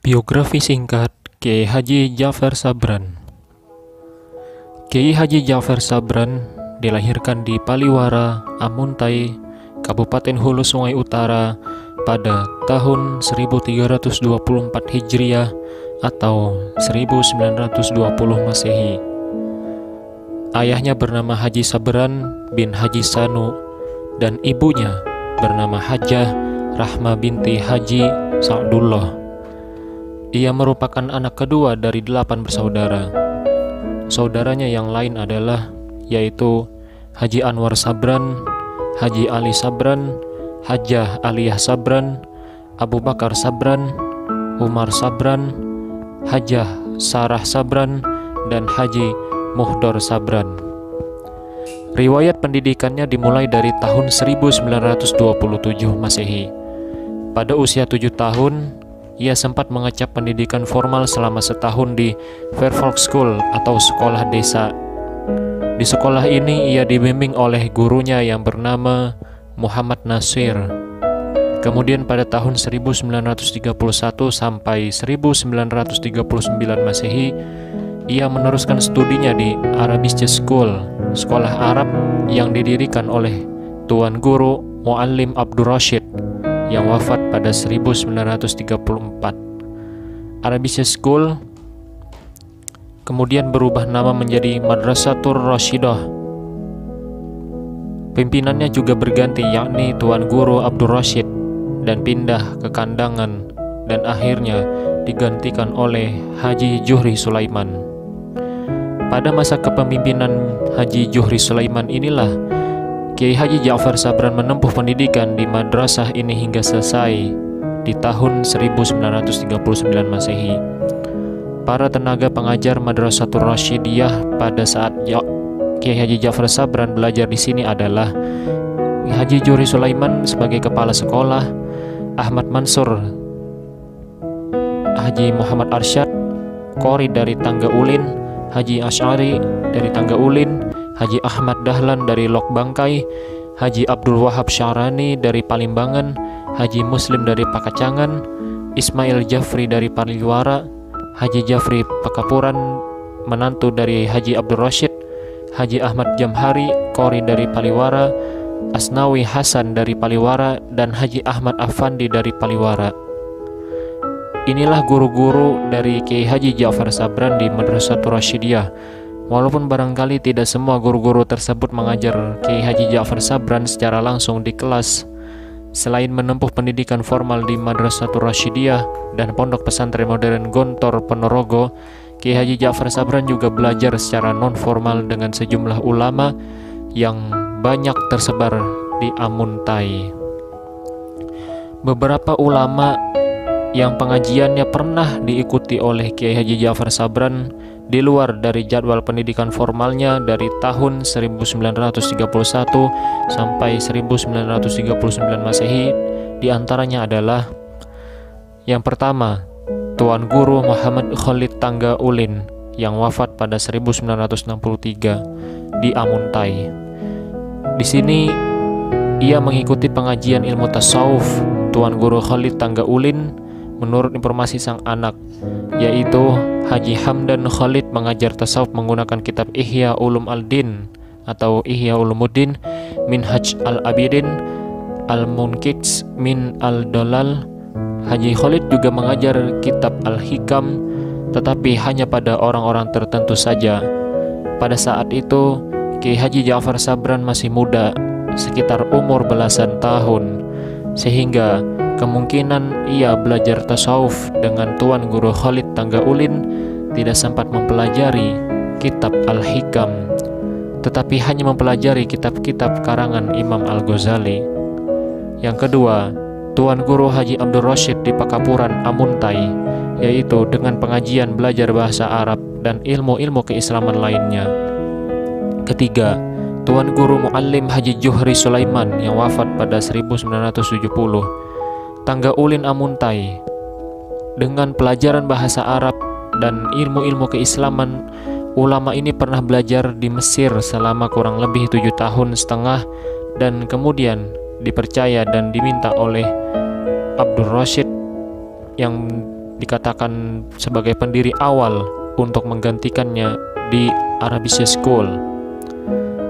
Biografi singkat Kiai Haji Ja'far Sabran. Kiai Haji Ja'far Sabran dilahirkan di Paliwara, Amuntai, Kabupaten Hulu Sungai Utara pada tahun 1324 Hijriah atau 1920 Masehi. Ayahnya bernama Haji Sabran bin Haji Sanu dan ibunya bernama Hajah Rahma binti Haji Sa'dullah. Ia merupakan anak kedua dari 8 bersaudara. Saudaranya yang lain adalah yaitu Haji Anwar Sabran, Haji Ali Sabran, Hajah Aliyah Sabran, Abu Bakar Sabran, Umar Sabran, Hajah Sarah Sabran, dan Haji Muhdor Sabran. Riwayat pendidikannya dimulai dari tahun 1927 Masehi. Pada usia 7 tahun, ia sempat mengecap pendidikan formal selama setahun di Fairfax School atau sekolah desa. Di sekolah ini ia dibimbing oleh gurunya yang bernama Muhammad Nasir. Kemudian pada tahun 1931 sampai 1939 Masehi, ia meneruskan studinya di Arabische School, sekolah Arab yang didirikan oleh Tuan Guru Muallim Abdul Rashid yang wafat pada 1934. Arabische School kemudian berubah nama menjadi Madrasatur Rashidah. Pimpinannya juga berganti, yakni Tuan Guru Abdul Rashid, dan pindah ke Kandangan dan akhirnya digantikan oleh Haji Juhri Sulaiman. Pada masa kepemimpinan Haji Juhri Sulaiman inilah Kiai Haji Ja'far Sabran menempuh pendidikan di madrasah ini hingga selesai di tahun 1939 Masehi. Para tenaga pengajar Madrasatul Rasyidiyah pada saat Kiai Haji Ja'far Sabran belajar di sini adalah Haji Juhri Sulaiman sebagai kepala sekolah, Ahmad Mansur, Haji Muhammad Arsyad, Qori dari Tangga Ulin, Haji Asy'ari dari Tangga Ulin, Haji Ahmad Dahlan dari Lok Bangkai, Haji Abdul Wahab Syarani dari Palimbangan, Haji Muslim dari Pakacangan, Ismail Jafri dari Paliwara, Haji Jafri Pakapuran, menantu dari Haji Abdul Rashid, Haji Ahmad Jamhari, Qori dari Paliwara, Asnawi Hasan dari Paliwara, dan Haji Ahmad Afandi dari Paliwara. Inilah guru-guru dari Kiai Haji Ja'far Sabran di Madrasatul Rasyidiyah. Walaupun barangkali tidak semua guru-guru tersebut mengajar Kiai Haji Ja'far Sabran secara langsung di kelas. Selain menempuh pendidikan formal di Madrasatul Rasyidiyah dan Pondok Pesantren Modern Gontor Ponorogo, Kiai Haji Ja'far Sabran juga belajar secara non-formal dengan sejumlah ulama yang banyak tersebar di Amuntai. Beberapa ulama yang pengajiannya pernah diikuti oleh Kiai Haji Ja'far Sabran di luar dari jadwal pendidikan formalnya dari tahun 1931 sampai 1939 Masehi, diantaranya adalah yang pertama, Tuan Guru Muhammad Khalid Tangga Ulin yang wafat pada 1963 di Amuntai. Di sini ia mengikuti pengajian ilmu tasawuf Tuan Guru Khalid Tangga Ulin. Menurut informasi sang anak, yaitu Haji Hamdan Khalid, mengajar tasawuf menggunakan kitab Ihya Ulum Al-Din atau Ihya Ulumuddin, Minhaj Al-Abidin, Al-Munqiz min Al-Dalal. Haji Khalid juga mengajar kitab Al-Hikam, tetapi hanya pada orang-orang tertentu saja. Pada saat itu, Kiai Haji Ja'far Sabran masih muda, sekitar umur belasan tahun, sehingga kemungkinan ia belajar tasawuf dengan Tuan Guru Khalid Tangga Ulin tidak sempat mempelajari kitab Al-Hikam, tetapi hanya mempelajari kitab-kitab karangan Imam Al-Ghazali. Yang kedua, Tuan Guru Haji Abdul Rashid di Pakapuran, Amuntai, yaitu dengan pengajian belajar bahasa Arab dan ilmu-ilmu keislaman lainnya. Ketiga, Tuan Guru Muallim Haji Juhri Sulaiman yang wafat pada 1970, Tangga Ulin Amuntai. Dengan pelajaran bahasa Arab dan ilmu-ilmu keislaman, ulama ini pernah belajar di Mesir selama kurang lebih 7 tahun setengah dan kemudian dipercaya dan diminta oleh Abdul Rashid yang dikatakan sebagai pendiri awal untuk menggantikannya di Arabisya School.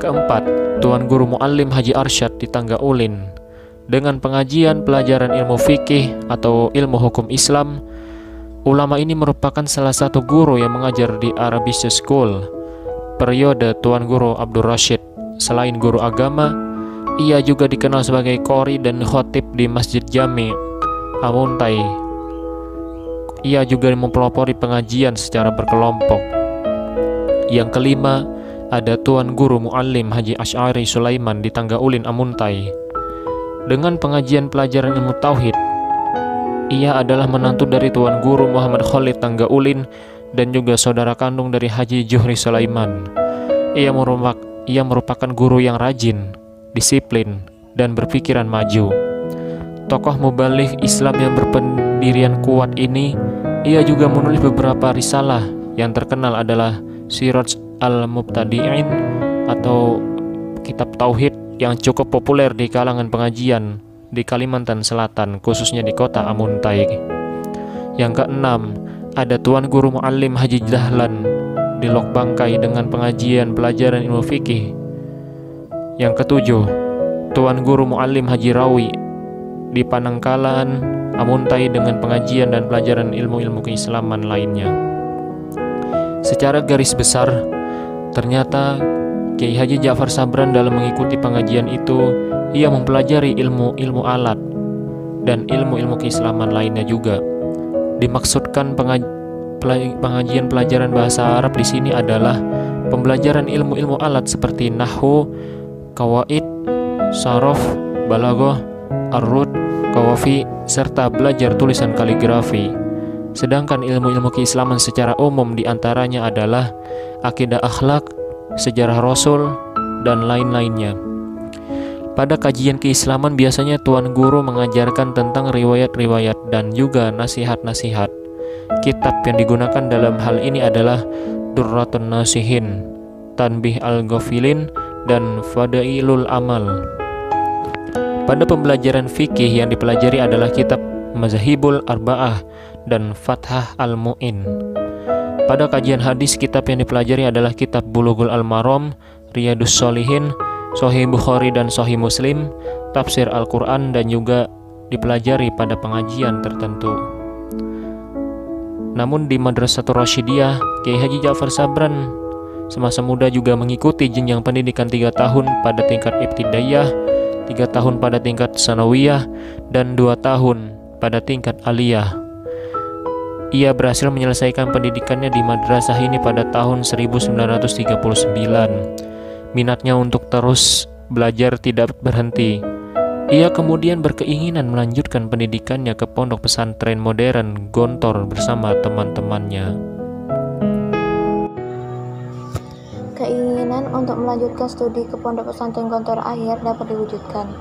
Keempat, Tuan Guru Muallim Haji Arsyad di Tangga Ulin. Dengan pengajian pelajaran ilmu fikih atau ilmu hukum Islam, ulama ini merupakan salah satu guru yang mengajar di Arabisya School. Periode Tuan Guru Abdul Rashid, selain guru agama, ia juga dikenal sebagai qori dan khotib di Masjid Jami Amuntai. Ia juga mempelopori pengajian secara berkelompok. Yang kelima, ada Tuan Guru Muallim Haji Asy'ari Sulaiman di Tangga Ulin Amuntai. Dengan pengajian pelajaran ilmu tauhid, ia adalah menantu dari Tuan Guru Muhammad Khalid Tangga Ulin dan juga saudara kandung dari Haji Juhri Sulaiman. Ia merupakan guru yang rajin, disiplin, dan berpikiran maju. Tokoh mubaligh Islam yang berpendirian kuat ini, ia juga menulis beberapa risalah. Yang terkenal adalah Siraj al-Mubtadi'in atau kitab tauhid yang cukup populer di kalangan pengajian di Kalimantan Selatan, khususnya di kota Amuntai. Yang keenam, ada Tuan Guru Muallim Haji Dahlan di Lok Bangkai dengan pengajian pelajaran ilmu fikih. Yang ketujuh, Tuan Guru Muallim Haji Rawi di Panangkalan Amuntai dengan pengajian dan pelajaran ilmu-ilmu keislaman lainnya. Secara garis besar, ternyata Kiai Haji Ja'far Sabran dalam mengikuti pengajian itu, ia mempelajari ilmu-ilmu alat dan ilmu-ilmu keislaman lainnya juga. Dimaksudkan pengajian pelajaran bahasa Arab di sini adalah pembelajaran ilmu-ilmu alat seperti nahwu, qawaid, saraf, balaghah, ar-rud, qawafi, serta belajar tulisan kaligrafi. Sedangkan ilmu-ilmu keislaman secara umum diantaranya adalah akidah akhlak, sejarah Rasul, dan lain-lainnya. Pada kajian keislaman biasanya Tuan Guru mengajarkan tentang riwayat-riwayat dan juga nasihat-nasihat. Kitab yang digunakan dalam hal ini adalah Durratun Nasihin, Tanbih Al-Ghafilin, dan Fadailul Amal. Pada pembelajaran fikih yang dipelajari adalah kitab Mazahibul Arba'ah dan Fathah Al-Mu'in. Pada kajian hadis, kitab yang dipelajari adalah kitab Bulughul Al-Maram, Riyadus Shalihin, Sahih Bukhari dan Sahih Muslim, tafsir Al-Quran, dan juga dipelajari pada pengajian tertentu. Namun di Madrasatul Rasyidiyah, Kiai Haji Ja'far Sabran semasa muda juga mengikuti jenjang pendidikan 3 tahun pada tingkat ibtidaiyah, 3 tahun pada tingkat sanawiyah, dan 2 tahun pada tingkat aliyah. Ia berhasil menyelesaikan pendidikannya di madrasah ini pada tahun 1939. Minatnya untuk terus belajar tidak berhenti. Ia kemudian berkeinginan melanjutkan pendidikannya ke pondok pesantren modern Gontor bersama teman-temannya. Keinginan untuk melanjutkan studi ke pondok pesantren Gontor akhir dapat diwujudkan.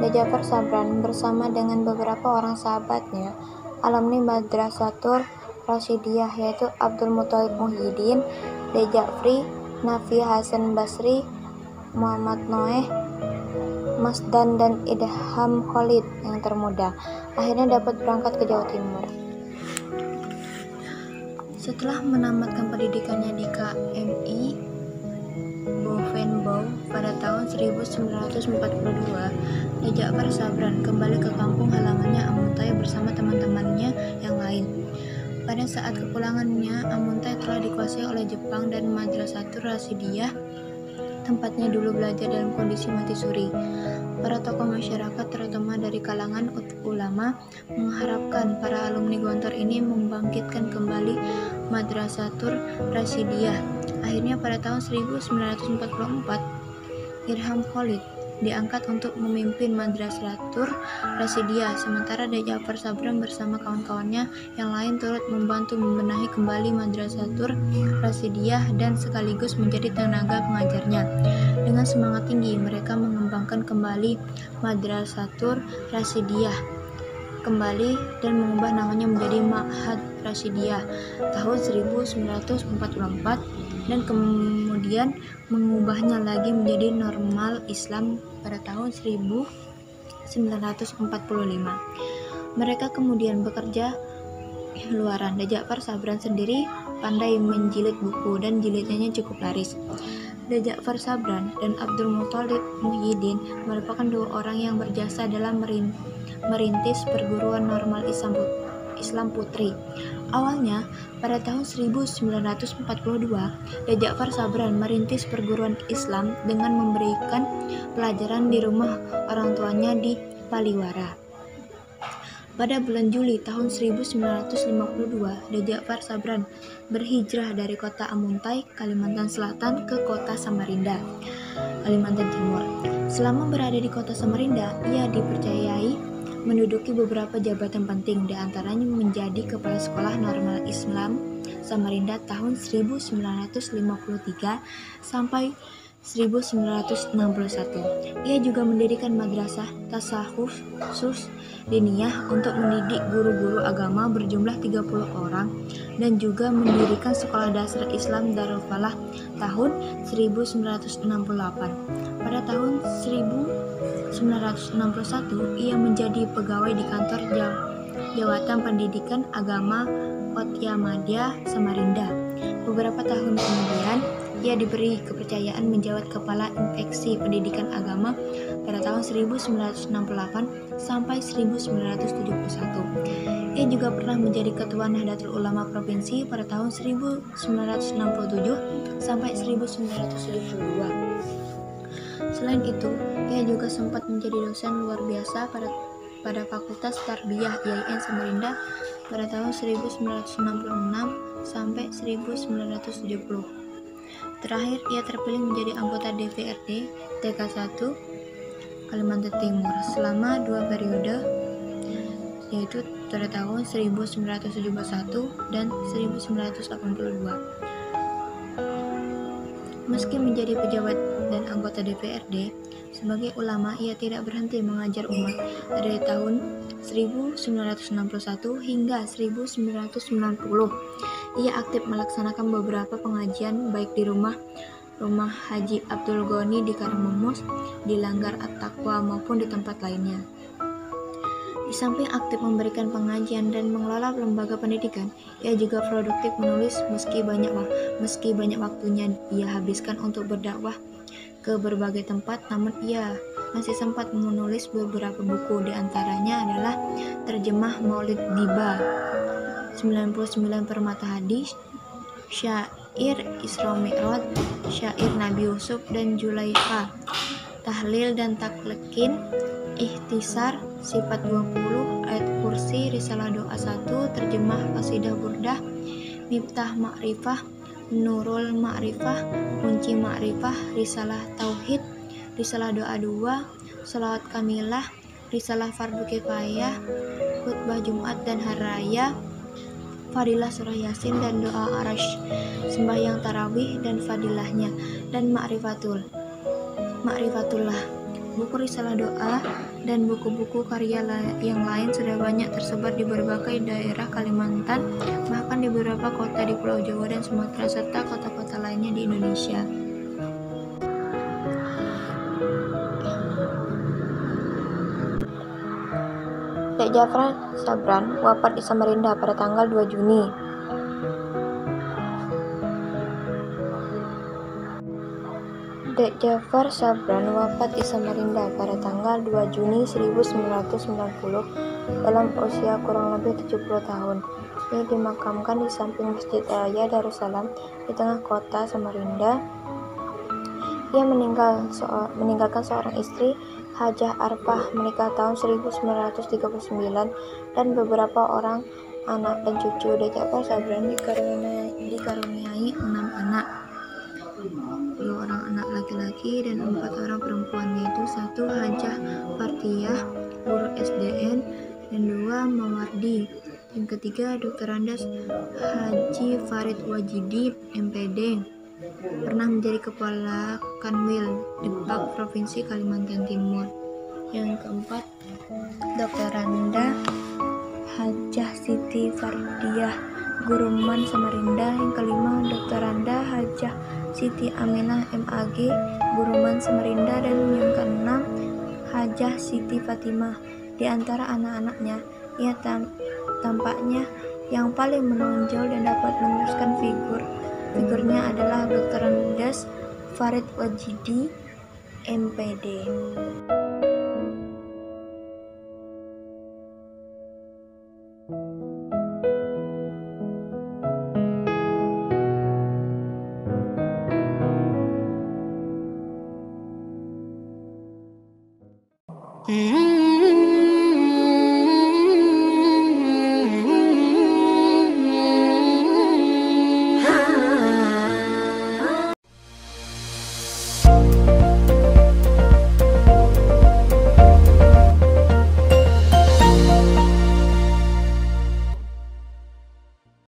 Ja'far Sabran bersama dengan beberapa orang sahabatnya, alumni Madrasatul Rasyidiyah, yaitu Abdul Muthalib Muhyiddin, Ja'fri, Nafi Hasan Basri, Muhammad Noeh, Masdan, dan Idham Khalid yang termuda, akhirnya dapat berangkat ke Jawa Timur. Setelah menamatkan pendidikannya di KMI Bovenbouw pada tahun 1942, Ja'far Sabran kembali ke kampung halamannya Amuntai bersama teman-temannya yang lain. Pada saat kepulangannya, Amuntai telah dikuasai oleh Jepang dan Madrasatul Rasyidiyah, tempatnya dulu belajar, dalam kondisi mati suri. Para tokoh masyarakat, terutama dari kalangan ulama, mengharapkan para alumni Gontor ini membangkitkan kembali Madrasatul Rasyidiyah. Akhirnya pada tahun 1944, Idham Khalid diangkat untuk memimpin Madrasatul Rasyidiyah, sementara Ja'far Sabran bersama kawan-kawannya yang lain turut membantu membenahi kembali Madrasatul Rasyidiyah dan sekaligus menjadi tenaga pengajarnya. Dengan semangat tinggi, mereka mengembangkan kembali Madrasatul Rasyidiyah kembali dan mengubah namanya menjadi Ma'had Rasyidiyah tahun 1944 dan kemudian mengubahnya lagi menjadi Normal Islam pada tahun 1945. Mereka kemudian bekerja luaran. Dek Ja'far Sabran sendiri pandai menjilid buku dan jilidnya cukup laris. Dek Ja'far Sabran dan Abdul Muthalib Muhyiddin merupakan dua orang yang berjasa dalam merintis perguruan normal Islam Putri. Awalnya, pada tahun 1942, Dek Ja'far Sabran merintis perguruan Islam dengan memberikan pelajaran di rumah orang tuanya di Paliwara. Pada bulan Juli tahun 1952, Dek Ja'far Sabran berhijrah dari kota Amuntai, Kalimantan Selatan ke kota Samarinda, Kalimantan Timur. Selama berada di kota Samarinda, ia dipercayai menduduki beberapa jabatan penting, di antaranya menjadi Kepala Sekolah Normal Islam Samarinda tahun 1953 sampai 1961. Ia juga mendirikan madrasah tasawuf diniyah untuk mendidik guru-guru agama berjumlah 30 orang dan juga mendirikan sekolah dasar Islam Darul Falah tahun 1968. Pada tahun 1961 ia menjadi pegawai di kantor Jawatan Pendidikan Agama Kotiamadya Samarinda. Beberapa tahun kemudian ia diberi kepercayaan menjabat Kepala Inspeksi Pendidikan Agama pada tahun 1968 sampai 1971. Ia juga pernah menjadi Ketua Nahdlatul Ulama Provinsi pada tahun 1967 sampai 1972. Selain itu, ia juga sempat menjadi dosen luar biasa pada Fakultas Tarbiyah IAIN Samarinda pada tahun 1966 sampai 1970. Terakhir, ia terpilih menjadi anggota DPRD TK1 Kalimantan Timur selama 2 periode, yaitu pada tahun 1971 dan 1982. Meski menjadi pejabat dan anggota DPRD, sebagai ulama ia tidak berhenti mengajar umat. Dari tahun 1961 hingga 1990, ia aktif melaksanakan beberapa pengajian baik di rumah Haji Abdul Ghani di Karangmemus, di Langgar At-Taqwa maupun di tempat lainnya. Di samping aktif memberikan pengajian dan mengelola lembaga pendidikan, ia juga produktif menulis meski banyak waktunya ia habiskan untuk berdakwah ke berbagai tempat, namun ia masih sempat menulis beberapa buku, di antaranya adalah terjemah Maulid Diba, 99 Permata Hadis, Syair Isra Mi'raj, Syair Nabi Yusuf dan Zulaikha, Tahlil dan Taklekin, Ikhtisar, Sifat 20, Ayat Kursi, Risalah Doa 1, Terjemah Qasidah Burdah, Miftah Ma'rifah, Nurul Ma'rifah, Kunci Ma'rifah, Risalah Tauhid, Risalah Doa 2, Sholawat Kamilah, Risalah Fardu Kifayah, Khutbah Jumat dan Hari Raya, Fadilah Surah Yasin dan Doa Arash, Sembahyang Tarawih dan Fadilahnya, dan Ma'rifatullah. Buku Risalah Doa dan buku-buku karya yang lain sudah banyak tersebar di berbagai daerah Kalimantan, bahkan di beberapa kota di Pulau Jawa dan Sumatera, serta kota-kota lainnya di Indonesia. Dek Ja'far Sabran wafat di Samarinda pada tanggal 2 Juni. Dek Ja'far Sabran wafat di Samarinda pada tanggal 2 Juni 1990 dalam usia kurang lebih 70 tahun. Ia dimakamkan di samping Masjid Raya Darussalam di tengah kota Samarinda. Ia meninggalkan seorang istri, Hajah Arfah, menikah tahun 1939 dan beberapa orang anak dan cucu. Dek Ja'far Sabran dikaruniai 6 anak, 2 orang anak laki-laki dan 4 orang perempuan, yaitu 1 Hajah Fartiyah, guru SDN, dan 2 Mawardi. Yang ketiga Dr. Andas Haji Farid Wajidi, MPD, pernah menjadi Kepala Kanwil Depak Provinsi Kalimantan Timur. Yang keempat Dr. Randa Hajah Siti Fardiyah, Guru Man Samarinda. Yang kelima Dr. Randa Hajah Siti Aminah MAG, Guru Man Samarinda. Dan yang keenam Hajah Siti Fatimah. Di antara anak-anaknya, ia tampaknya Yang paling menonjol dan dapat meneruskan figurnya adalah Dr. Andas Farid Wajidi, MPD. Mm-hmm.